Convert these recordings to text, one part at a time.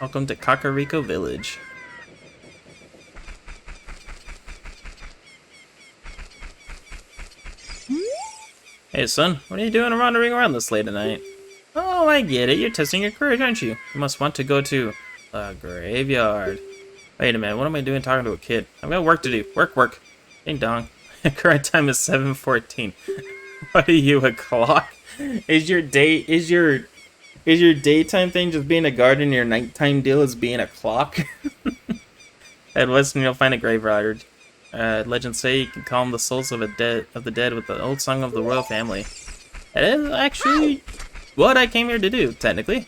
Welcome to Kakariko Village. Hey son, what are you doing wandering around this late at night? Oh, I get it. You're testing your courage, aren't you? You must want to go to a graveyard. Wait a minute, what am I doing talking to a kid? I've got work to do. Work. Ding dong. Current time is 7:14. What are you, a clock? Is your daytime thing just being a garden and your nighttime deal is being a clock? At Western you'll find a graveyard. Legends say you can calm the souls of the dead with the old song of the royal family. That is actually what I came here to do, technically.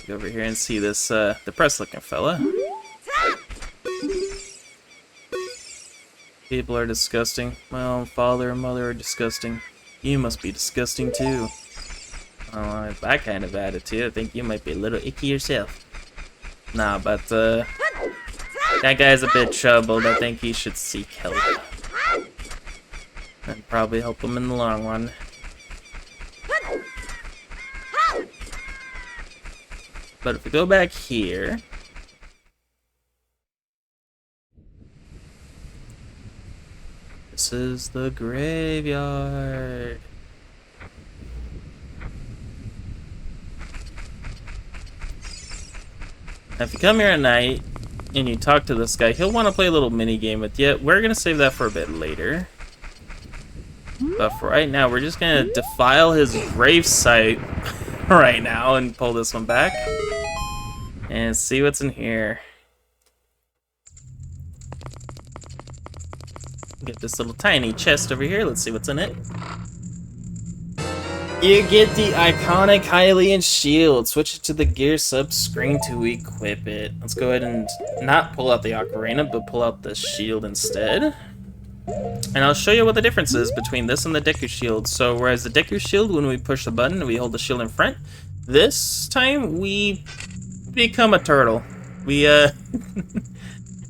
Go over here and see this depressed looking fella. People are disgusting. My own father and mother are disgusting. You must be disgusting too. Oh, that kind of attitude. I think you might be a little icky yourself. Nah, but that guy's a bit troubled. I think he should seek help. And probably help him in the long run. But if we go back here... This is the graveyard. Now, if you come here at night and you talk to this guy, he'll want to play a little mini game with you. We're gonna save that for a bit later. But for right now, we're just gonna defile his grave site right now and pull this one back and see what's in here. Get this little tiny chest over here. Let's see what's in it. You get the iconic Hylian shield. Switch it to the gear sub screen to equip it. Let's go ahead and not pull out the ocarina, but pull out the shield instead. And I'll show you what the difference is between this and the Deku shield. So whereas the Deku shield, when we push the button, we hold the shield in front. This time we become a turtle. We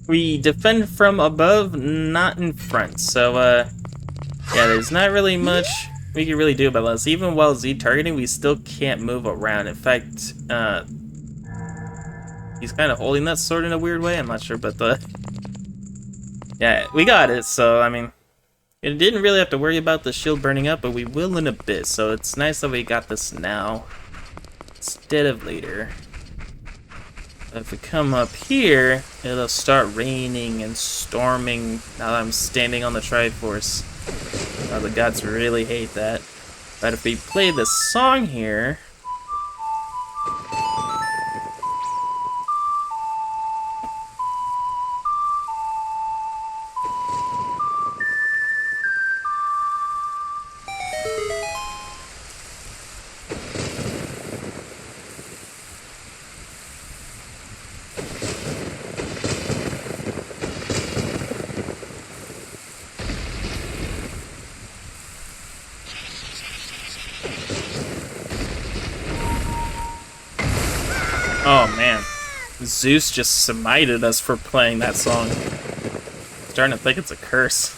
we defend from above, not in front. So yeah, there's not really much we can really do about this. Even while Z targeting, we still can't move around. In fact, he's kind of holding that sword in a weird way. I'm not sure, but yeah, we got it. So I mean, it didn't really have to worry about the shield burning up, but we will in a bit. So it's nice that we got this now instead of later. If we come up here, it'll start raining and storming now that I'm standing on the Triforce. Oh, the gods really hate that. But if we play this song here... Oh man, Zeus just smited us for playing that song. Starting to think it's a curse.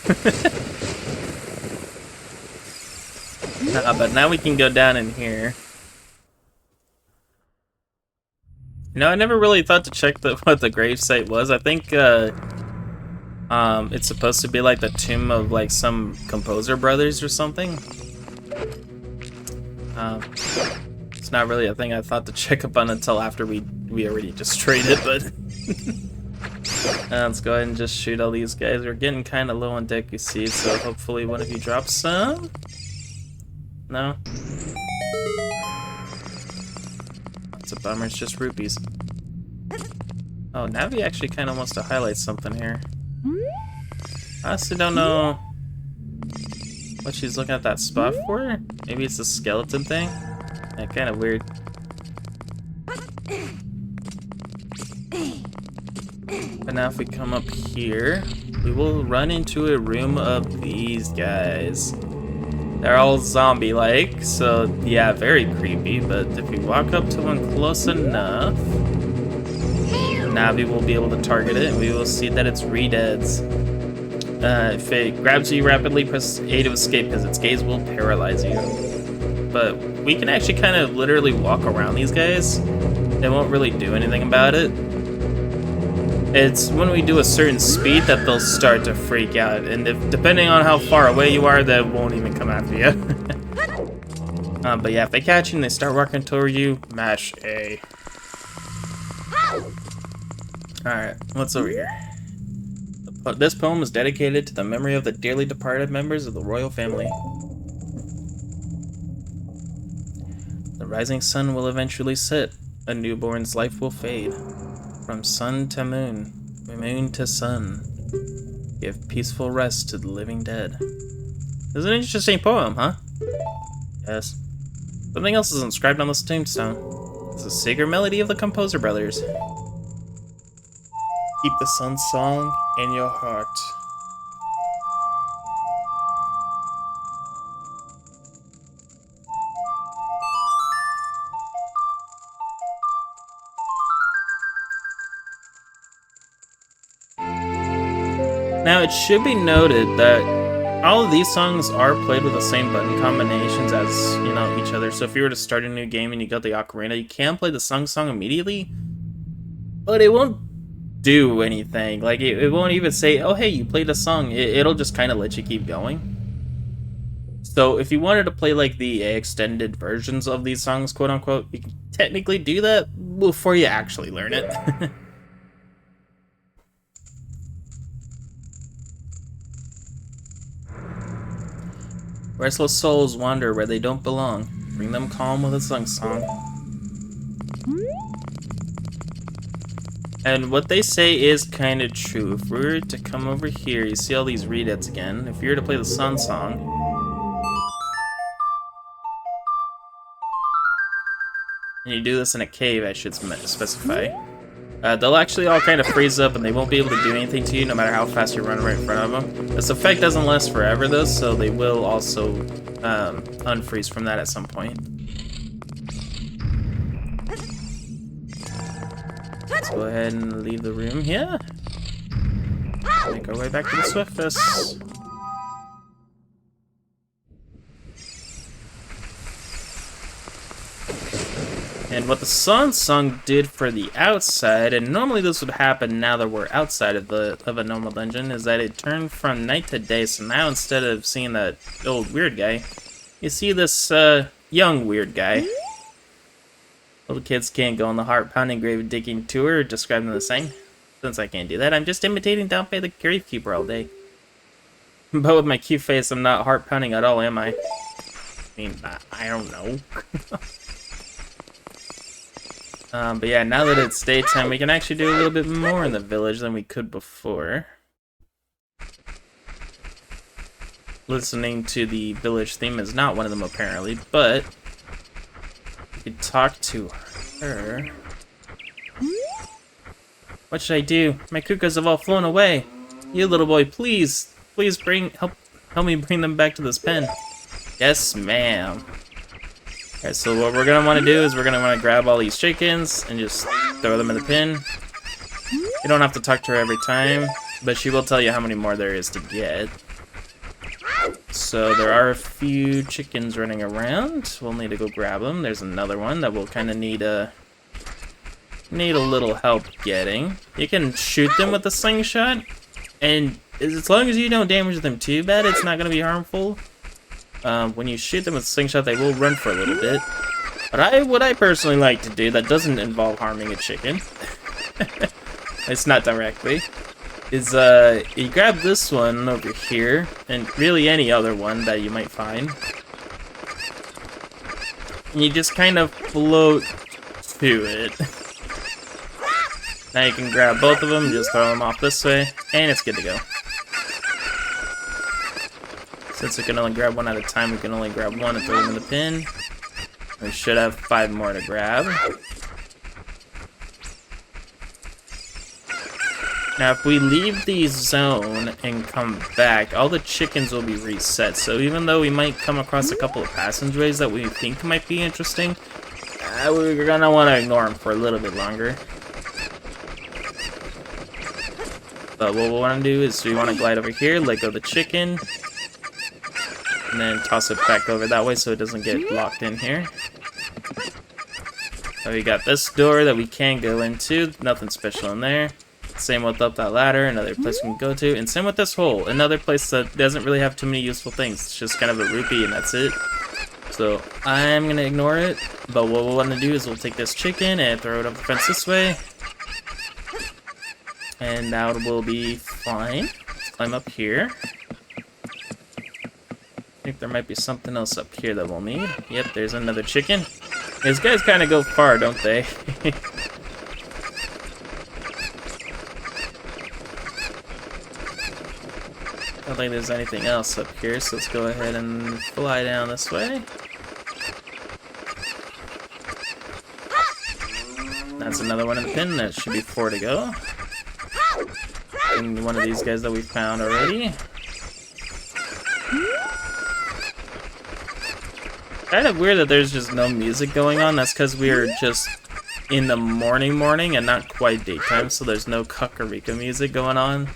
Nah, but now we can go down in here. You know, I never really thought to check what the gravesite was. I think it's supposed to be like the tomb of like some composer brothers or something. It's not really a thing I thought to check up on until after we already destroyed it, but let's go ahead and just shoot all these guys. We're getting kind of low on Deku Seeds, so hopefully one of you drops some. No? That's a bummer, it's just rupees. Oh, Navi actually kind of wants to highlight something here. I honestly don't know what she's looking at that spot for. Maybe it's a skeleton thing? Yeah, kind of weird. But now if we come up here, we will run into a room of these guys. They're all zombie-like, so yeah, very creepy, but if we walk up to one close enough, Navi will be able to target it, and we will see that it's Redeads. If it grabs you rapidly, press A to escape, because its gaze will paralyze you. but we can actually kind of literally walk around these guys. They won't really do anything about it. It's when we do a certain speed that they'll start to freak out, and depending on how far away you are, they won't even come after you. But yeah, if they catch you and they start walking toward you, mash A. Alright, what's over here? This poem is dedicated to the memory of the dearly departed members of the royal family. The rising sun will eventually set. A newborn's life will fade. From sun to moon, moon to sun. Give peaceful rest to the living dead. This is an interesting poem, huh? Yes. Something else is inscribed on this tombstone. It's a sacred melody of the Composer Brothers. Keep the sun's song in your heart. Now, it should be noted that all of these songs are played with the same button combinations as, you know, each other. So if you were to start a new game and you got the ocarina, you can play the song immediately, but it won't do anything. Like, it won't even say, oh, hey, you played a song. It'll just kind of let you keep going. So if you wanted to play, like, the extended versions of these songs, quote-unquote, you can technically do that before you actually learn it. Restless souls wander where they don't belong. Bring them calm with a song. And what they say is kind of true. If we were to come over here, you see all these readouts again. If you were to play the sun song, and you do this in a cave, I should specify, they'll actually all kind of freeze up and they won't be able to do anything to you no matter how fast you run right in front of them. This effect doesn't last forever though, so they will also unfreeze from that at some point. Let's go ahead and leave the room here. Make our way back to the surface. And what the sun song did for the outside, and normally this would happen now that we're outside of a normal dungeon, is that it turned from night to day. So now instead of seeing that old weird guy, you see this young weird guy. Little kids can't go on the heart-pounding grave-digging tour describing the thing. Since I can't do that, I'm just imitating Downpay the Gravekeeper all day. But with my cute face, I'm not heart-pounding at all, am I? I mean, I don't know. But yeah, now that it's daytime, we can actually do a little bit more in the village than we could before. Listening to the village theme is not one of them, apparently, but we could talk to her. What should I do? My kukas have all flown away. You little boy, please help me bring them back to this pen. Yes, ma'am. Alright, so what we're gonna want to do is we're gonna want to grab all these chickens and just throw them in the pen. You don't have to talk to her every time, but she will tell you how many more there is to get. So there are a few chickens running around. We'll need to go grab them. There's another one that we'll kind of need a little help getting. You can shoot them with a slingshot, and as long as you don't damage them too bad, it's not gonna be harmful. When you shoot them with a slingshot, they will run for a little bit. But what I personally like to do that doesn't involve harming a chicken, it's not directly, is you grab this one over here, and really any other one that you might find, and you just kind of float to it. Now you can grab both of them, just throw them off this way, and it's good to go. Since we can only grab one at a time, we can only grab one and throw them in the bin. We should have 5 more to grab. Now, if we leave the zone and come back, all the chickens will be reset. So even though we might come across a couple of passageways that we think might be interesting, we're gonna want to ignore them for a little bit longer. But what we want to do is we want to glide over here, let go of the chicken. And then toss it back over that way so it doesn't get locked in here. So we got this door that we can go into. Nothing special in there. Same with up that ladder, another place we can go to. And same with this hole, another place that doesn't really have too many useful things. It's just kind of a rupee and that's it. So I'm gonna ignore it. But what we'll want to do is we'll take this chicken and throw it up the fence this way. And that will be fine. Let's climb up here. I think there might be something else up here that we'll need. Yep, there's another chicken. These guys kind of go far, don't they? I don't think there's anything else up here, so let's go ahead and fly down this way. That's another one in the pin. That should be 4 to go. And one of these guys that we found already. Kind of weird that there's just no music going on. That's because we are just in the morning and not quite daytime, so there's no Kakarika music going on.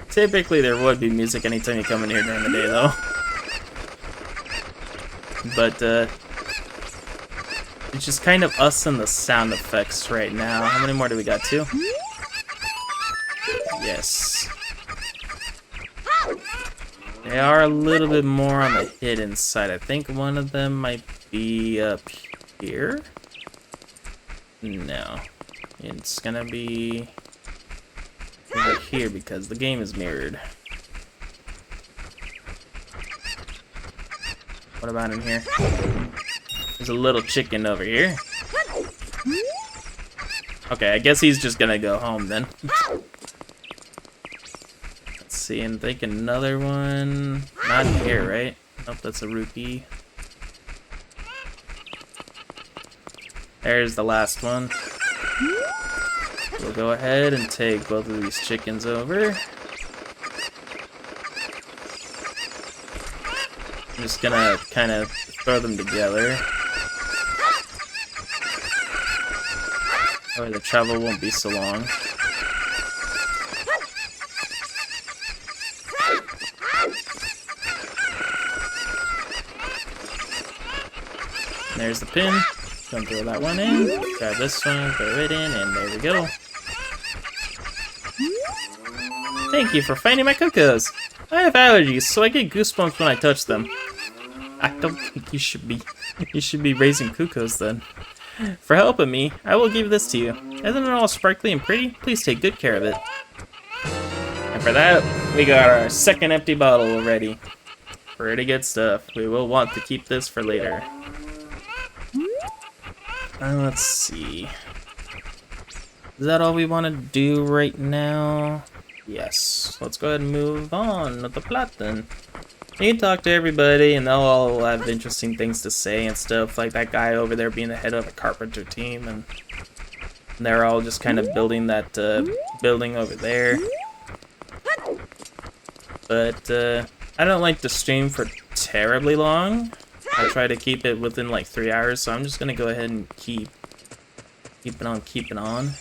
Typically there would be music anytime you come in here during the day though. But it's just kind of us and the sound effects right now. How many more do we got? 2? Yes. They are a little bit more on the hidden side. I think one of them might be up here. No. It's gonna be over here because the game is mirrored. What about in here? There's a little chicken over here. Okay, I guess he's just gonna go home then. See, and think another one. Not here, right? Nope, that's a rupee. There's the last one. We'll go ahead and take both of these chickens over. I'm just gonna kind of throw them together. Or the travel won't be so long. There's the pin. Gonna throw that one in. Grab this one, throw it in, and there we go. Thank you for finding my cuckoos. I have allergies, so I get goosebumps when I touch them. I don't think you should be raising cuckoos then. For helping me, I will give this to you. Isn't it all sparkly and pretty? Please take good care of it. And for that, we got our second empty bottle already. Pretty good stuff. We will want to keep this for later. Let's see. Is that all we want to do right now? Yes. Let's go ahead and move on with the plot then. You can talk to everybody and they'll all have interesting things to say and stuff. Like that guy over there being the head of the carpenter team, and they're all just kind of building that building over there. But I don't like to stream for terribly long. I try to keep it within like 3 hours, so I'm just gonna go ahead and keep keeping on.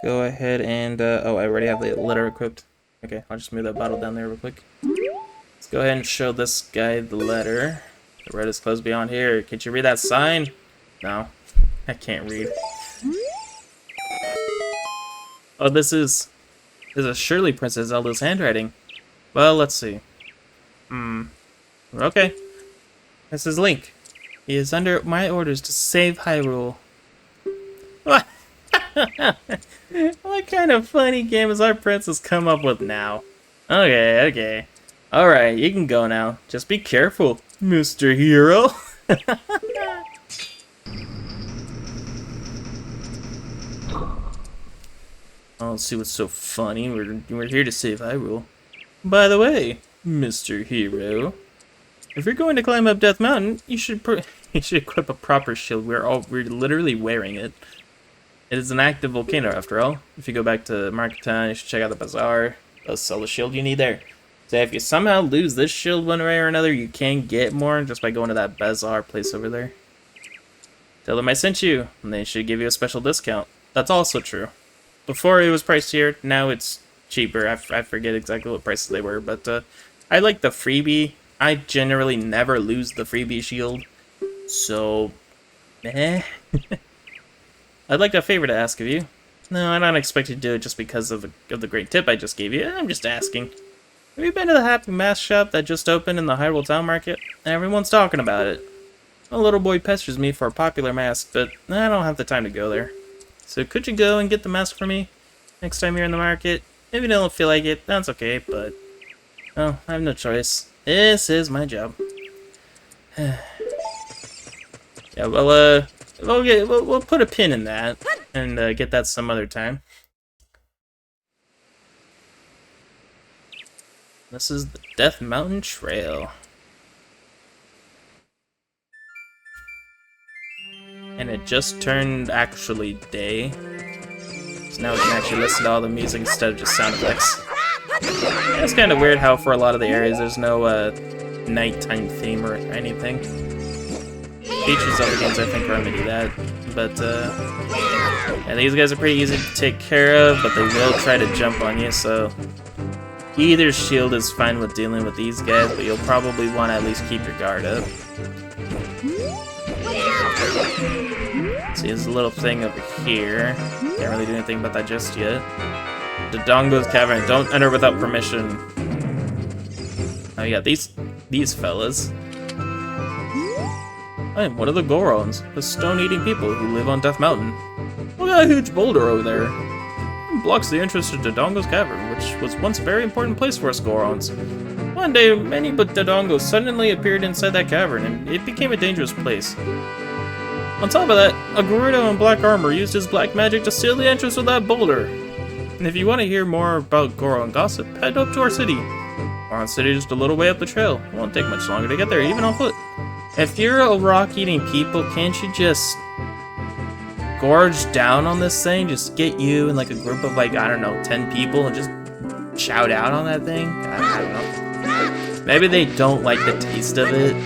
Go ahead and oh, I already have the letter equipped. Okay, I'll just move that bottle down there real quick. Let's go ahead and show this guy the letter. The road is closed beyond here. Can't you read that sign? No, I can't read. Oh, this is surely Princess Zelda's handwriting. Well, let's see. Okay. This is Link. He is under my orders to save Hyrule. What? What kind of funny game has our princess come up with now? Okay. Alright, you can go now. Just be careful, Mr. Hero. Oh, let's see what's so funny. We're here to save Hyrule. By the way, Mr. Hero, if you're going to climb up Death Mountain, you should equip a proper shield. We're literally wearing it. It is an active volcano, after all. If you go back to Market Town, you should check out the bazaar. They'll sell the shield you need there. So if you somehow lose this shield one way or another, you can get more just by going to that bazaar place over there. Tell them I sent you, and they should give you a special discount. That's also true. Before it was pricier, now it's cheaper. I forget exactly what prices they were, but I like the freebie. I generally never lose the freebie shield. So, eh. I'd like a favor to ask of you. No, I don't expect you to do it just because of the great tip I just gave you. I'm just asking. Have you been to the Happy Mask shop that just opened in the Hyrule Town Market? Everyone's talking about it. A little boy pesters me for a popular mask, but I don't have the time to go there. So could you go and get the mask for me next time you're in the market? If you don't feel like it, that's okay, but... oh, I have no choice. This is my job. Yeah, well, we'll put a pin in that, and get that some other time. This is the Death Mountain Trail. And it just turned, actually, day. So now we can actually listen to all the music instead of just sound effects. Yeah, it's kind of weird how for a lot of the areas there's no nighttime theme or anything. Features other games I think remedy that. But, yeah, these guys are pretty easy to take care of, but they will try to jump on you, so... either shield is fine with dealing with these guys, but you'll probably want to at least keep your guard up. See, there's a little thing over here. Can't really do anything about that just yet. Dodongo's Cavern. Don't enter without permission. Oh, you got these fellas. I am one of the Gorons, the stone-eating people who live on Death Mountain. Look at that huge boulder over there. It blocks the entrance to Dodongo's Cavern, which was once a very important place for us Gorons. One day, many but Dodongos suddenly appeared inside that cavern, and it became a dangerous place. On top of that, a Gerudo in black armor used his black magic to seal the entrance of that boulder. And if you want to hear more about Goron gossip, head up to our city. Goron City is just a little way up the trail. It won't take much longer to get there, even on foot. If you're a rock-eating people, can't you just gorge down on this thing? Just get you and like a group of like, I don't know, 10 people and just shout out on that thing? I don't know. Maybe they don't like the taste of it.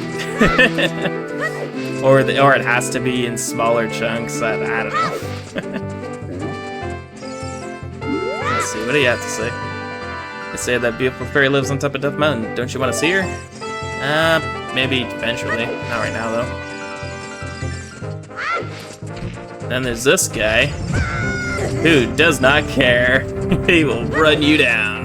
or it has to be in smaller chunks. I don't know. Let's see, what do you have to say? They say that beautiful fairy lives on top of Death Mountain. Don't you want to see her? Maybe eventually. Not right now, though. Then there's this guy, who does not care. He will run you down.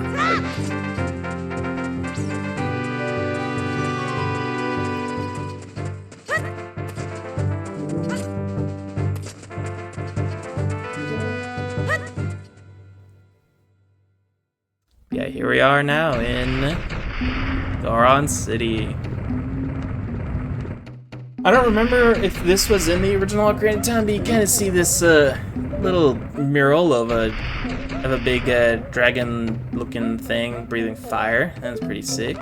Yeah, here we are now in Goron City. I don't remember if this was in the original Ocarina of Time, but you kind of see this little mural of a big dragon-looking thing breathing fire. That's pretty sick.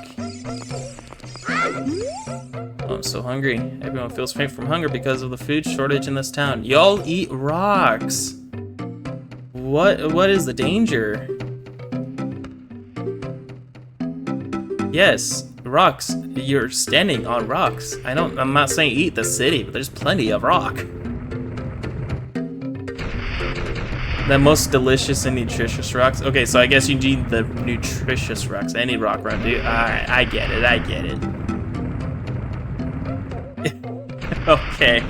Oh, I'm so hungry. Everyone feels faint from hunger because of the food shortage in this town. Y'all eat rocks. What is the danger? Yes, rocks. You're standing on rocks. I'm not saying eat the city, but there's plenty of rock. The most delicious and nutritious rocks. Okay, so I guess you need the nutritious rocks. Any rock run, dude. Alright, I get it. Okay.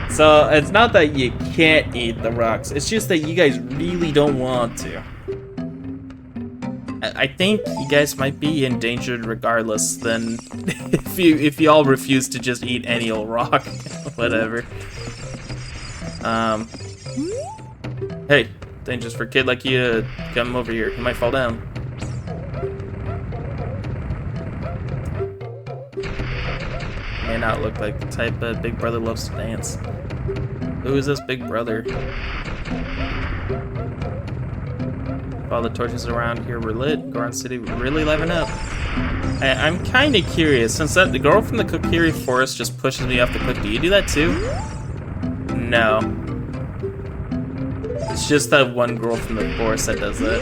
So it's not that you can't eat the rocks. It's just that you guys really don't want to. I think you guys might be endangered regardless then if you all refuse to just eat any old rock. Whatever. Hey, dangerous for a kid like you to come over here. You might fall down. May not look like the type of big brother loves to dance. Who is this big brother? If all the torches around here were lit, Goron City would really liven up. I'm kind of curious, since the girl from the Kokiri Forest just pushes me off the cliff, do you do that too? No. It's just that one girl from the forest that does that.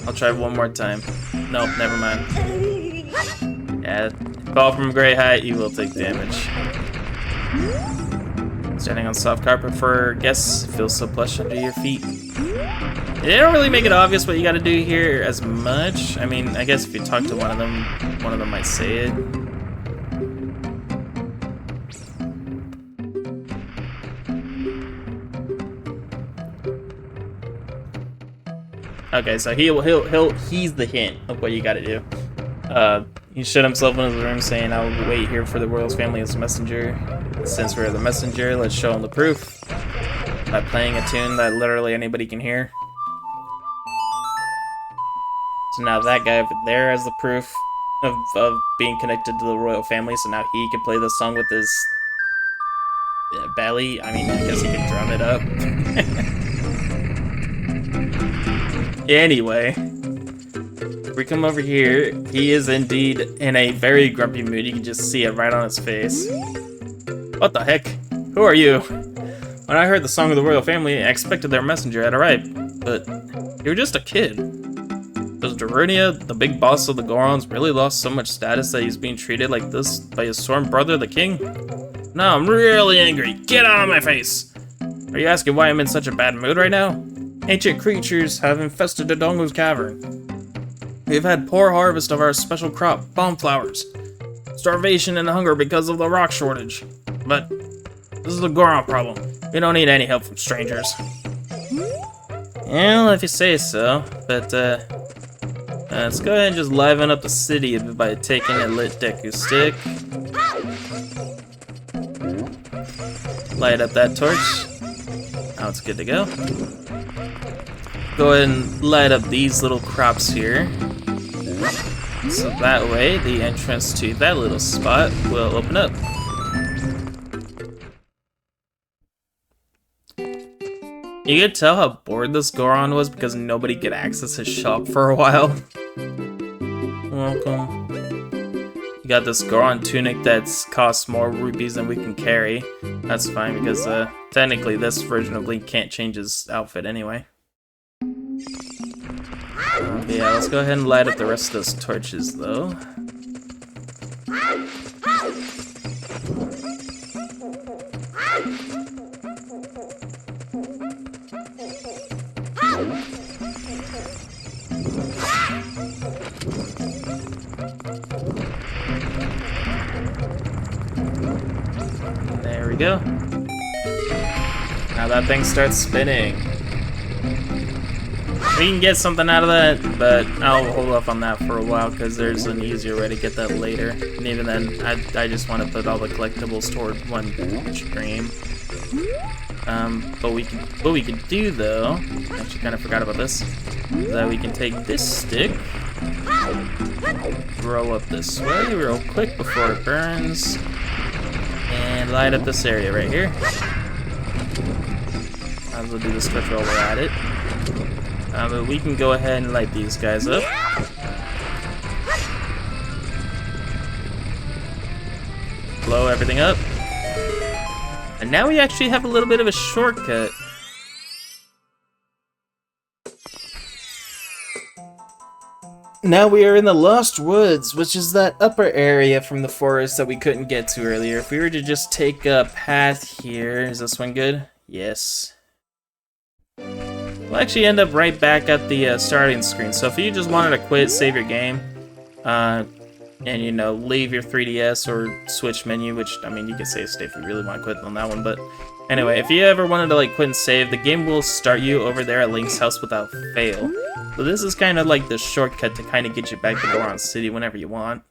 I'll try one more time. Nope, never mind. Yeah, fall from a great height, you will take damage. Standing on soft carpet for guests feels so plush under your feet. They don't really make it obvious what you gotta do here as much. I mean, I guess if you talk to one of them might say it. Okay, so he's the hint of what you gotta do. He shut himself in his room saying, "I will wait here for the royal's family as messenger. Since we're the messenger, let's show him the proof by playing a tune that literally anybody can hear." So now that guy over there has the proof of being connected to the royal family, so now he can play this song with his belly. I mean, I guess he can drum it up. Anyway, if we come over here, he is indeed in a very grumpy mood. You can just see it right on his face. What the heck? Who are you? When I heard the song of the royal family, I expected their messenger had arrived, but you're just a kid. Does Darunia, the big boss of the Gorons, really lost so much status that he's being treated like this by his sworn brother, the king? No, I'm really angry. Get out of my face! Are you asking why I'm in such a bad mood right now? Ancient creatures have infested the Dongo's cavern. We've had poor harvest of our special crop, bomb flowers. Starvation and hunger because of the rock shortage. But this is a Goron problem. We don't need any help from strangers. Well, if you say so. But, let's go ahead and just liven up the city by taking a lit Deku stick. Light up that torch. Now it's good to go. Go ahead and light up these little crops here. So that way, the entrance to that little spot will open up. You could tell how bored this Goron was because nobody could access his shop for a while. Welcome. You got this Goron tunic that's costs more rupees than we can carry. That's fine because technically this version of Link can't change his outfit anyway. But yeah, let's go ahead and light up the rest of those torches though. There we go. Now that thing starts spinning. We can get something out of that, but I'll hold off on that for a while because there's an easier way to get that later. And even then, I just want to put all the collectibles toward one stream. But what we can do though, I actually kind of forgot about this, is that we can take this stick, roll up this way real quick before it burns, and light up this area right here. Might as well do this torch while we're at it. But we can go ahead and light these guys up. Blow everything up. And now we actually have a little bit of a shortcut. Now we are in the Lost Woods, which is that upper area from the forest that we couldn't get to earlier. If we were to just take a path here, is this one good? Yes. We'll actually end up right back at the starting screen. So if you just wanted to quit, save your game, and you know, leave your 3DS or Switch menu, which, I mean, you can save state if you really want to quit on that one, but anyway, if you ever wanted to like quit and save, the game will start you over there at Link's house without fail. So this is kind of like the shortcut to kind of get you back to Goron City whenever you want.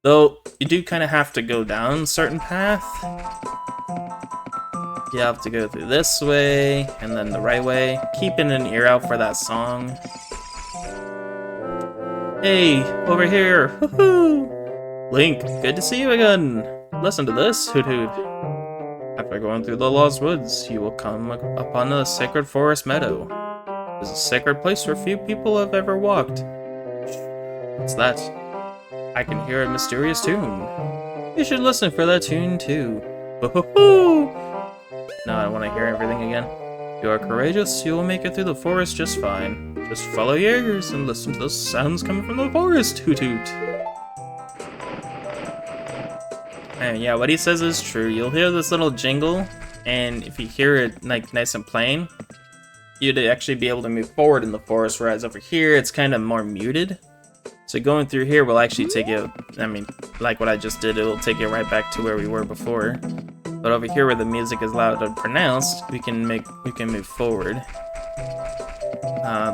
Though, you do kind of have to go down a certain path. You have to go through this way, and then the right way. Keeping an ear out for that song. Hey, over here! Woohoo! Link, good to see you again! Listen to this, Hoot Hoot. After going through the Lost Woods, you will come upon a sacred forest meadow. It's a sacred place where few people have ever walked. What's that? I can hear a mysterious tune. You should listen for that tune too. Woohoo! Now I want to hear everything again. If you are courageous, you will make it through the forest just fine. Just follow your ears and listen to the sounds coming from the forest, Hoot Hoot. And yeah, what he says is true. You'll hear this little jingle, and if you hear it like nice and plain, you'd actually be able to move forward in the forest, whereas over here it's kind of more muted. So going through here will actually take you, I mean, like what I just did, it will take you right back to where we were before. But over here where the music is loud and pronounced, we can move forward.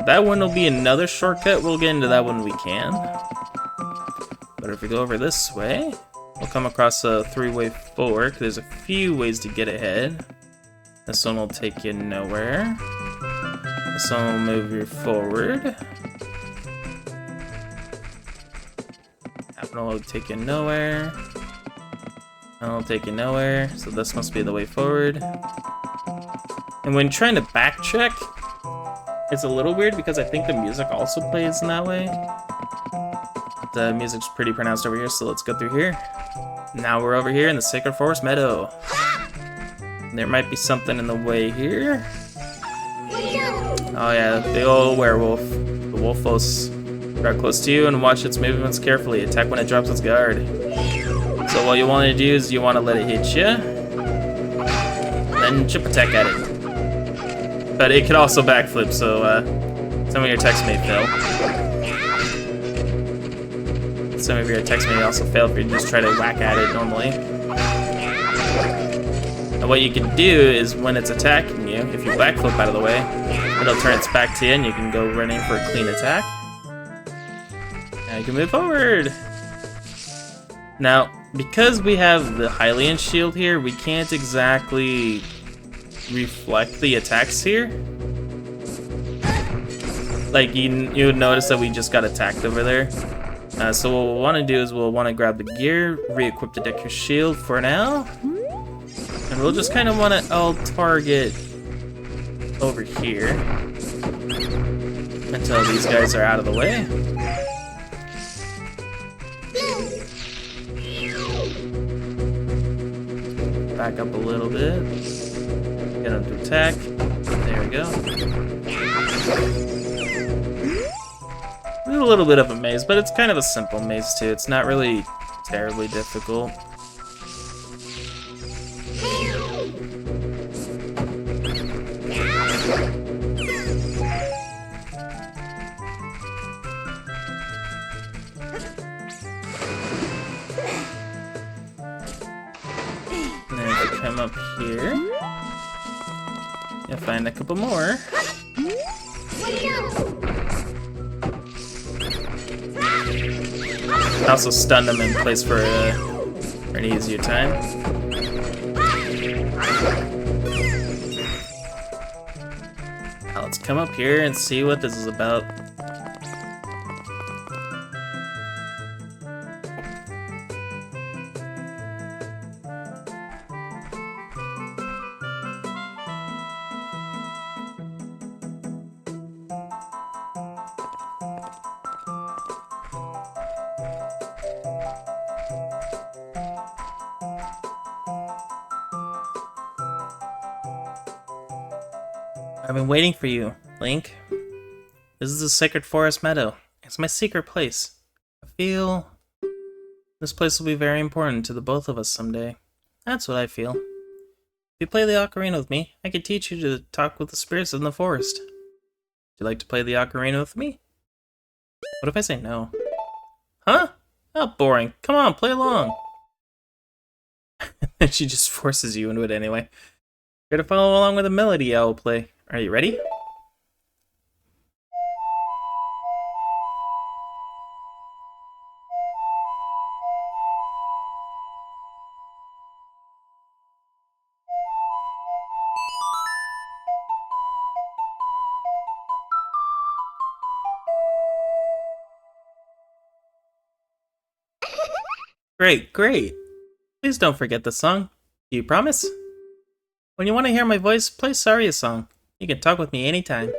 That one will be another shortcut. We'll get into that when we can. But if we go over this way, we'll come across a three-way fork. There's a few ways to get ahead. This one will take you nowhere. This one will move you forward. That one will take you nowhere. That one will take you nowhere. So this must be the way forward. And when trying to backtrack, it's a little weird because I think the music also plays in that way. The music's pretty pronounced over here, so let's go through here. Now we're over here in the Sacred Forest Meadow. There might be something in the way here. Oh yeah, the old werewolf. The wolf will draw close to you and watch its movements carefully. Attack when it drops its guard. So what you want to do is you want to let it hit you. Then chip attack at it. But it could also backflip, so some of your attacks may fail. Some of your attacks may also fail if you just try to whack at it normally. And what you can do is when it's attacking you, if you backflip out of the way, it'll turn its back to you and you can go running for a clean attack. Now you can move forward. Now, because we have the Hylian shield here, we can't exactly reflect the attacks here. Like you would notice that we just got attacked over there. So what we'll want to do is we'll want to grab the gear, re-equip the Deku shield for now, and we'll just kind of want to all target over here until these guys are out of the way. Back up a little bit. Get them to attack. There we go. It's a little bit of a maze, but it's kind of a simple maze too. It's not really terribly difficult. And then if we come up here, you'll find a couple more. Also stun them in place for an easier time. Now let's come up here and see what this is about. I've been waiting for you, Link. This is the Sacred Forest Meadow. It's my secret place. I feel this place will be very important to the both of us someday. That's what I feel. If you play the ocarina with me, I could teach you to talk with the spirits in the forest. Would you like to play the ocarina with me? What if I say no? Huh? How boring. Come on, play along. And she just forces you into it anyway. You're to follow along with the melody I will play. Are you ready? Great, great. Please don't forget the song. Do you promise? When you want to hear my voice, play Saria's song. You can talk with me anytime.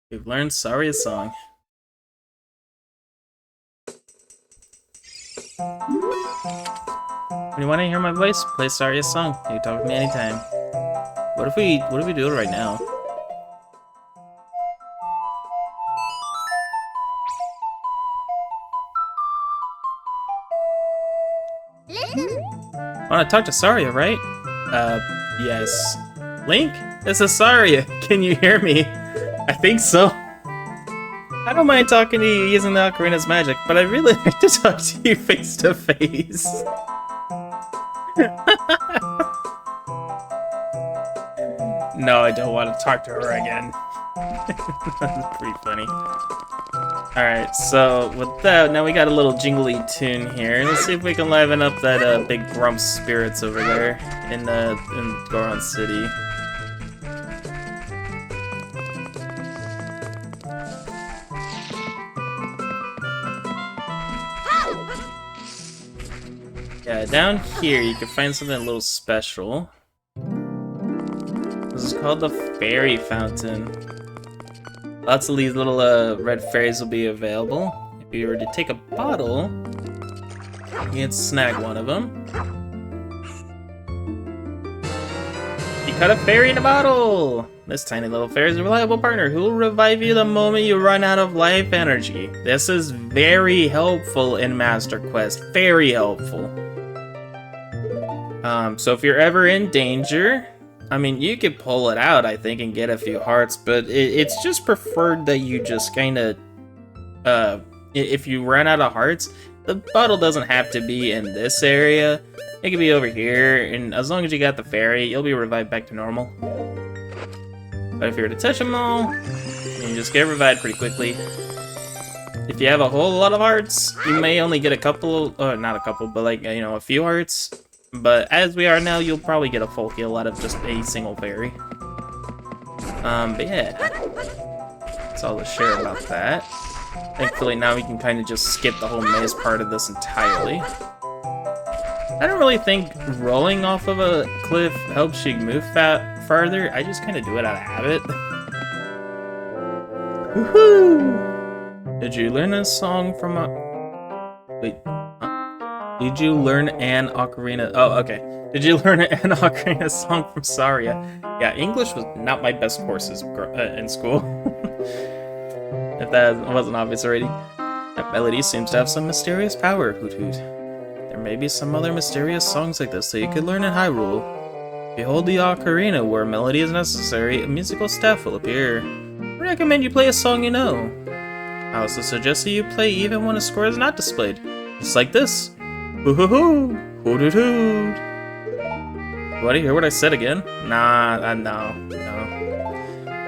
We've learned Saria's song. When you want to hear my voice, play Saria's song. You can talk with me anytime. What if we do it right now? Wanna talk to Saria, right? Yes. Link? This is Saria. Can you hear me? I think so. I don't mind talking to you using the ocarina's magic, but I'd really like to talk to you face to face. No, I don't want to talk to her again. That's pretty funny. Alright, so with that, now we got a little jingly tune here. Let's see if we can liven up that big grump spirits over there in Goron City. Yeah, down here you can find something a little special. This is called the Fairy Fountain. Lots of these little red fairies will be available. If you were to take a bottle, you can snag one of them. You caught a fairy in a bottle! This tiny little fairy is a reliable partner who will revive you the moment you run out of life energy. This is very helpful in Master Quest. Very helpful. So if you're ever in danger, I mean, you could pull it out, I think, and get a few hearts, but it's just preferred that you just kind of, if you run out of hearts, the bottle doesn't have to be in this area. It could be over here, and as long as you got the fairy, you'll be revived back to normal. But if you were to touch them all, you just get revived pretty quickly. If you have a whole lot of hearts, you may only get a couple, or not a couple, but like, you know, a few hearts. But as we are now, you'll probably get a full heal out of just a single fairy. But yeah, that's all to share about that. Thankfully now we can kind of just skip the whole maze part of this entirely. I don't really think rolling off of a cliff helps you move farther. I just kind of do it out of habit. Woohoo! Did you learn a song from a... Wait. Did you learn an ocarina? Oh, okay. Did you learn an ocarina song from Saria? Yeah, English was not my best courses in school. If that wasn't obvious already. That melody seems to have some mysterious power, Hoot Hoot. There may be some other mysterious songs like this that you could learn in Hyrule. Behold the ocarina where melody is necessary, a musical staff will appear. I recommend you play a song you know. I also suggest that you play even when a score is not displayed. Just like this. Hoo-hoo-hoo! Hoot-hoot-hoot! Want to hear what I said again? Nah, no.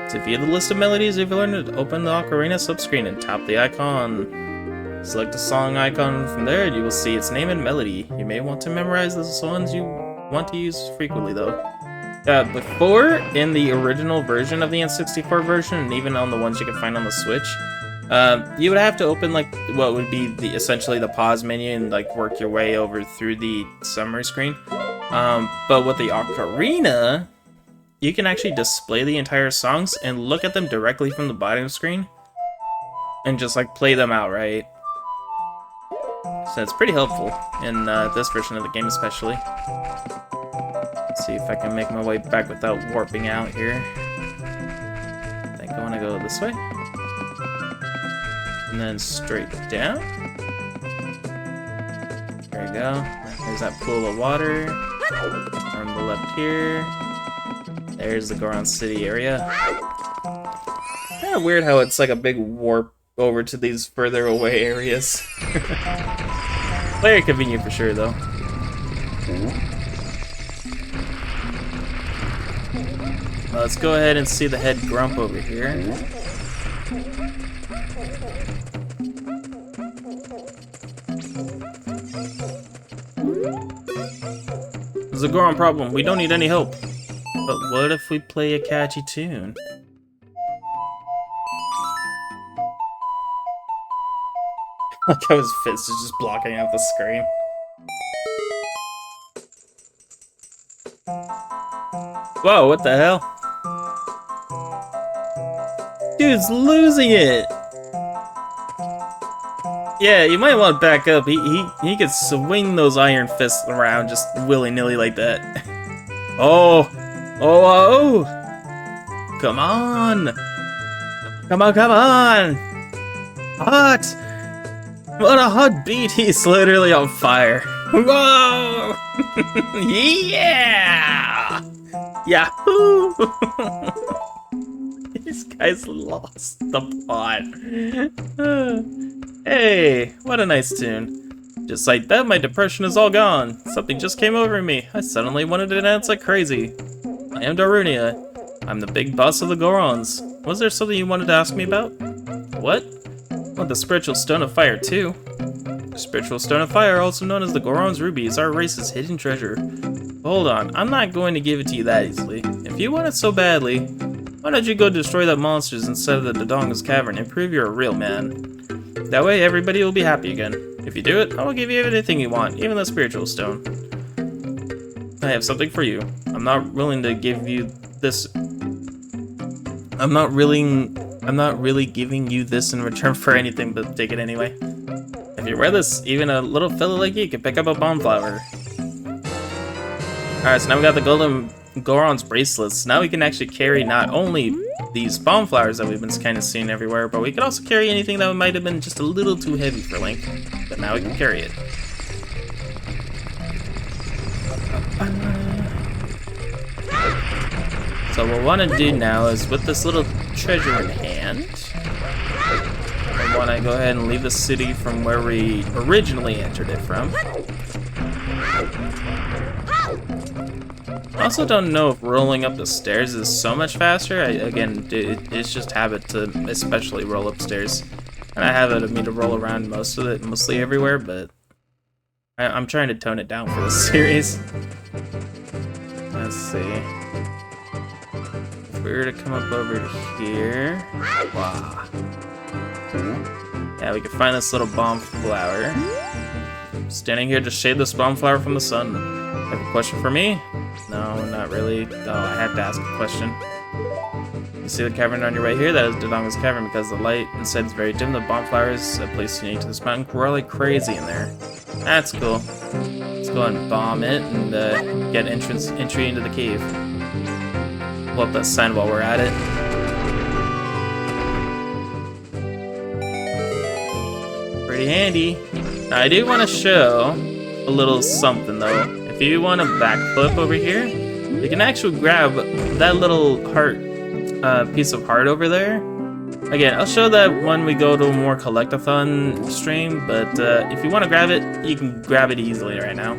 To view the list of melodies you've learned, open the ocarina subscreen and tap the icon. Select the song icon from there and you will see its name and melody. You may want to memorize the ones you want to use frequently though. Before, in the original version of the N64 version, and even on the ones you can find on the Switch, you would have to open like what would be essentially the pause menu and like work your way over through the summary screen. But with the ocarina, you can actually display the entire songs and look at them directly from the bottom screen and just like play them outright. So it's pretty helpful in this version of the game especially. Let's see if I can make my way back without warping out here. I think I want to go this way. And then straight down. There we go. There's that pool of water. On the left here. There's the Goron City area. Kind of weird how it's like a big warp over to these further away areas. Very convenient for sure, though. Well, let's go ahead and see the head grump over here. There's a Goron problem. We don't need any help. But what if we play a catchy tune? Like how his fist is just blocking out the screen. Whoa, what the hell? Dude's losing it! Yeah, you might want to back up. He could swing those iron fists around just willy-nilly like that. Oh! Oh! Come on! Come on, come on! Hot! What a hot beat! He's literally on fire. Whoa! Yeah! Yahoo! These guys lost the plot. Hey, what a nice tune. Just like that, my depression is all gone. Something just came over me. I suddenly wanted to dance like crazy. I am Darunia. I'm the big boss of the Gorons. Was there something you wanted to ask me about? What? Oh, the spiritual stone of fire, too. The spiritual stone of fire, also known as the Gorons ruby, is our race's hidden treasure. Hold on, I'm not going to give it to you that easily. If you want it so badly, why don't you go destroy the monsters instead of the Dodonga's cavern and prove you're a real man? That way everybody will be happy again. If you do it, I will give you anything you want, even the spiritual stone. I have something for you. I'm not willing to give you this. I'm not really giving you this in return for anything, but take it anyway. If you wear this, even a little fella like you can pick up a bomb flower. Alright, so now we got the golden Gorons bracelets. Now we can actually carry not only these bomb flowers that we've been kind of seeing everywhere, but we could also carry anything that might have been just a little too heavy for Link. But now we can carry it. So what we want to do now is, with this little treasure in hand, I want to go ahead and leave the city from where we originally entered it from. I also don't know if rolling up the stairs is so much faster. Again, it's just habit to especially roll upstairs. And I have it of me to roll around mostly everywhere, but I'm trying to tone it down for this series. Let's see. If we were to come up over here... Wow. Yeah, we can find this little bomb flower. Standing here to shade this bomb flower from the sun. Have a question for me? No, not really. Oh, I have to ask a question. You see the cavern on your right here? That is Dodonga's cavern because the light inside is very dim. The bonfire flowers, a place unique to this mountain, grow like crazy in there. That's cool. Let's go and bomb it and get entry into the cave. Pull up that sign while we're at it. Pretty handy. Now, I do want to show a little something though. If you want to backflip over here, you can actually grab that little heart, piece of heart over there. Again, I'll show that when we go to a more collectathon stream, but if you want to grab it, you can grab it easily right now.